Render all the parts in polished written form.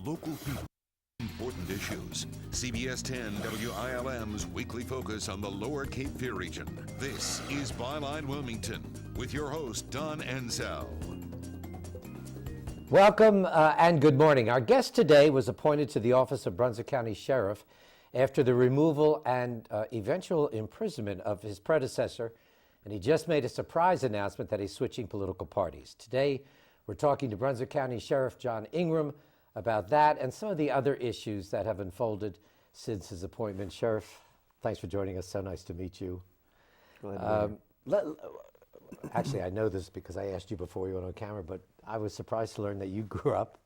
Local people, important issues. CBS 10 WILM's weekly focus on the Lower Cape Fear region. This is Byline Wilmington with your host, Don Ansell. Welcome and good morning. Our guest today was appointed to the office of Brunswick County Sheriff after the removal and eventual imprisonment of his predecessor, and he just made a surprise announcement that he's switching political parties. Today, we're talking to Brunswick County Sheriff John Ingram about that and some of the other issues that have unfolded since his appointment. Sheriff, thanks for joining us. So nice to meet you. Glad to Actually, I know this because I asked you before you went on camera, but I was surprised to learn that you grew up,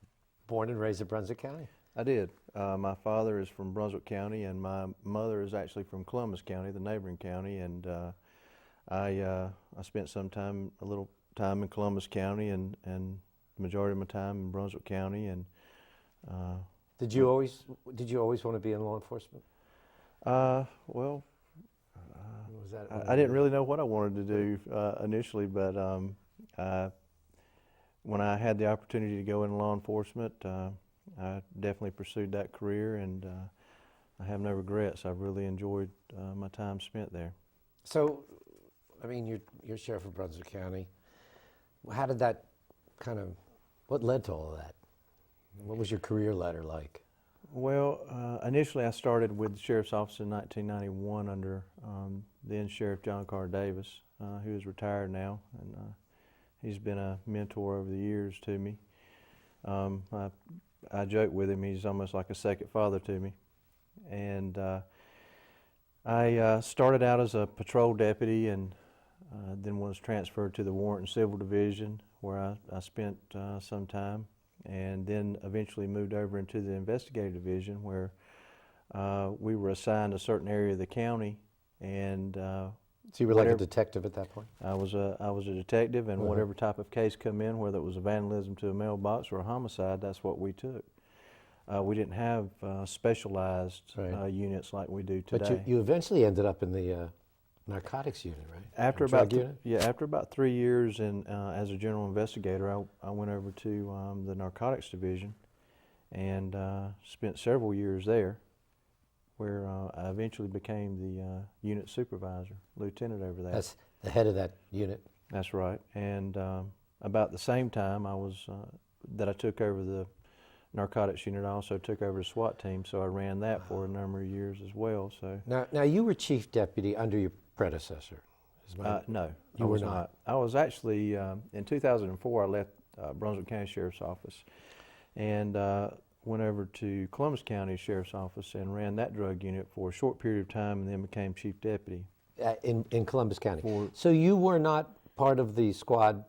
born and raised in Brunswick County. I did. My father is from Brunswick County, and my mother is actually from Columbus County, the neighboring county. And I spent a little time in Columbus County, and the majority of my time in Brunswick County. And did you always want to be in law enforcement? Well, I didn't really know what I wanted to do initially, but when I had the opportunity to go in law enforcement, I definitely pursued that career, and I have no regrets. I've really enjoyed my time spent there. So, I mean, you're sheriff of Brunswick County. How did that what led to all of that? What was your career ladder like? Well, initially I started with the Sheriff's Office in 1991 under then Sheriff John Davis, who is retired now, and he's been a mentor over the years to me. I joke with him, he's almost like a second father to me. And I started out as a patrol deputy, and then was transferred to the Warrant and Civil Division, where I spent some time, and then eventually moved over into the Investigative Division, where we were assigned a certain area of the county. And so you were like a detective at that point? I was a detective, and whatever type of case come in, whether it was a vandalism to a mailbox or a homicide, that's what we took. We didn't have specialized units like we do today. But you eventually ended up in the narcotics unit, right? After about 3 years as a general investigator, I went over to the narcotics division, and spent several years there, where I eventually became the unit supervisor, lieutenant over that. That's the head of that unit. That's right. And about the same time that I took over the narcotics unit, I also took over the SWAT team, so I ran that for a number of years as well. So now you were chief deputy under your predecessor. No, I was not. I was actually in 2004. I left Brunswick County Sheriff's Office and went over to Columbus County Sheriff's Office and ran that drug unit for a short period of time, and then became chief deputy in Columbus County. So you were not part of the squad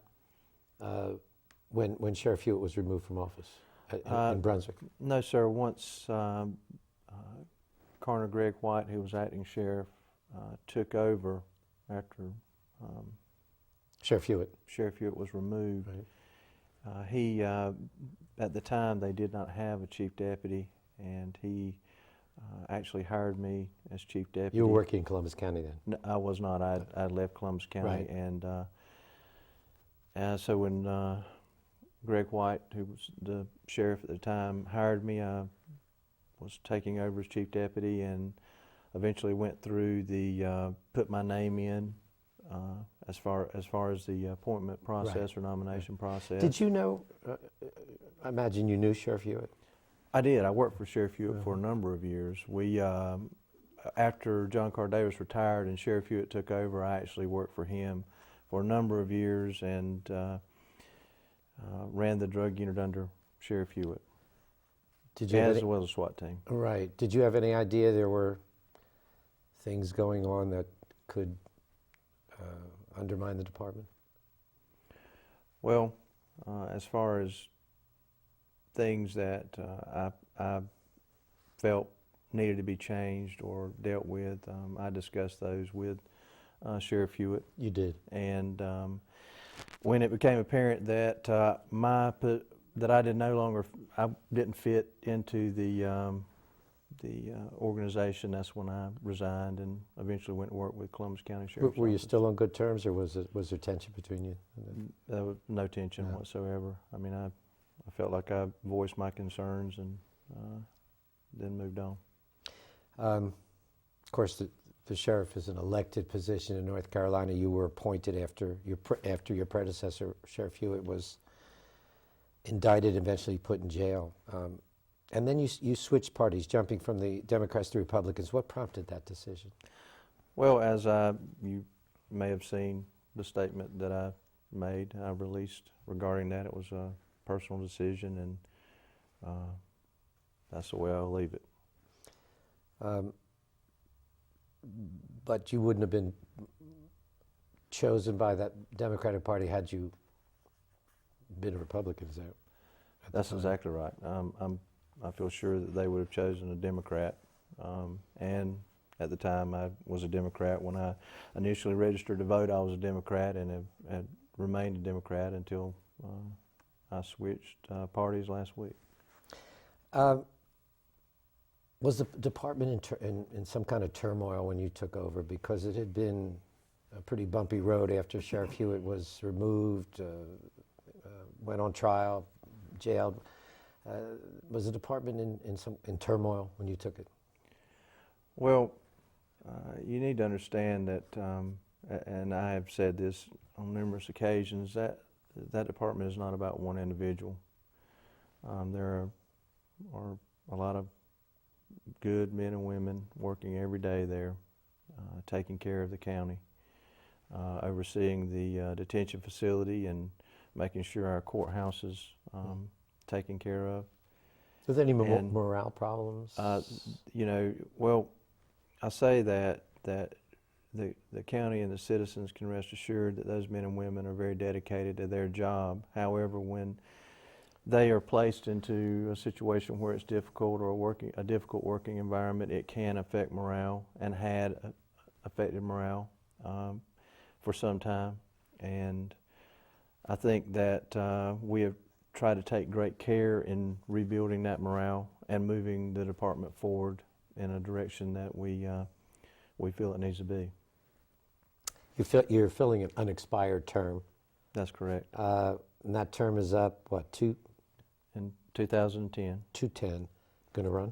when Sheriff Hewitt was removed from office in Brunswick? No, sir. Once Coroner Greg White, who was acting sheriff, took over after Sheriff Hewitt was removed. Right. He, at the time, they did not have a chief deputy, and he actually hired me as chief deputy. You were working in Columbus County then? No, I was not. I left Columbus County, right. And so when Greg White, who was the sheriff at the time, hired me, I was taking over as chief deputy, and eventually went through the put my name in as far as the appointment process or nomination process. Did you know? I imagine you knew Sheriff Hewitt. I did. I worked for Sheriff Hewitt for a number of years. We after John Davis retired and Sheriff Hewitt took over, I actually worked for him for a number of years, and ran the drug unit under Sheriff Hewitt, as well as the SWAT team. Right. Did you have any idea there were things going on that could undermine the department? Well, as far as things that I felt needed to be changed or dealt with, I discussed those with Sheriff Hewitt. You did. And when it became apparent that I didn't fit into the organization, that's when I resigned and eventually went to work with Columbus County Sheriff's Were you Office. still on good terms, or was there tension between you? There was no tension whatsoever. I mean, I felt like I voiced my concerns and then moved on. Of course, the sheriff is an elected position in North Carolina. You were appointed after your predecessor, Sheriff Hewitt, was indicted, eventually put in jail. And then you switched parties, jumping from the Democrats to Republicans. What prompted that decision? Well, as you may have seen the statement that I made, I released regarding that. It was a personal decision, and that's the way I'll leave it. But you wouldn't have been chosen by that Democratic Party had you been a Republican, is that? That's exactly right. I feel sure that they would have chosen a Democrat, and at the time I was a Democrat. When I initially registered to vote, I was a Democrat and had remained a Democrat until I switched parties last week. Was the department in some kind of turmoil when you took over? Because it had been a pretty bumpy road after Sheriff Hewitt was removed, went on trial, jailed. Was the department in turmoil when you took it? Well, you need to understand that, and I have said this on numerous occasions, that department is not about one individual. There are a lot of good men and women working every day there, taking care of the county, overseeing the detention facility and making sure our courthouse is taken care of. Was there any morale problems? You know, well, I say that the county and the citizens can rest assured that those men and women are very dedicated to their job. However, when they are placed into a situation where it's difficult or a difficult working environment, it can affect morale and had affected morale for some time. And I think that we have tried to take great care in rebuilding that morale and moving the department forward in a direction that we feel it needs to be. You're filling an unexpired term. That's correct. And that term is up, what, In 2010. 210. Going to run?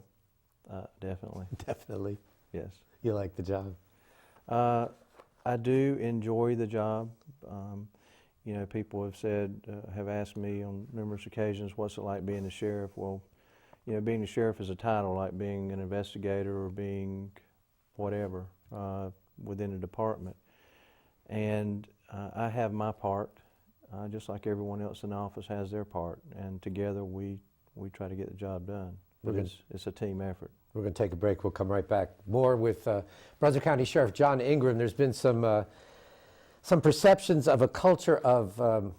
Definitely. Definitely. Yes. You like the job? I do enjoy the job. You know, people have asked me on numerous occasions, what's it like being the sheriff? Well, you know, being the sheriff is a title, like being an investigator or being whatever within a department. And I have my part, just like everyone else in the office has their part, and together we try to get the job done. But it's a team effort. We're going to take a break. We'll come right back. More with Brunswick County Sheriff John Ingram. There's been some perceptions of a culture of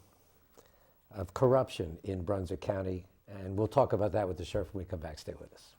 corruption in Brunswick County, and we'll talk about that with the sheriff when we come back. Stay with us.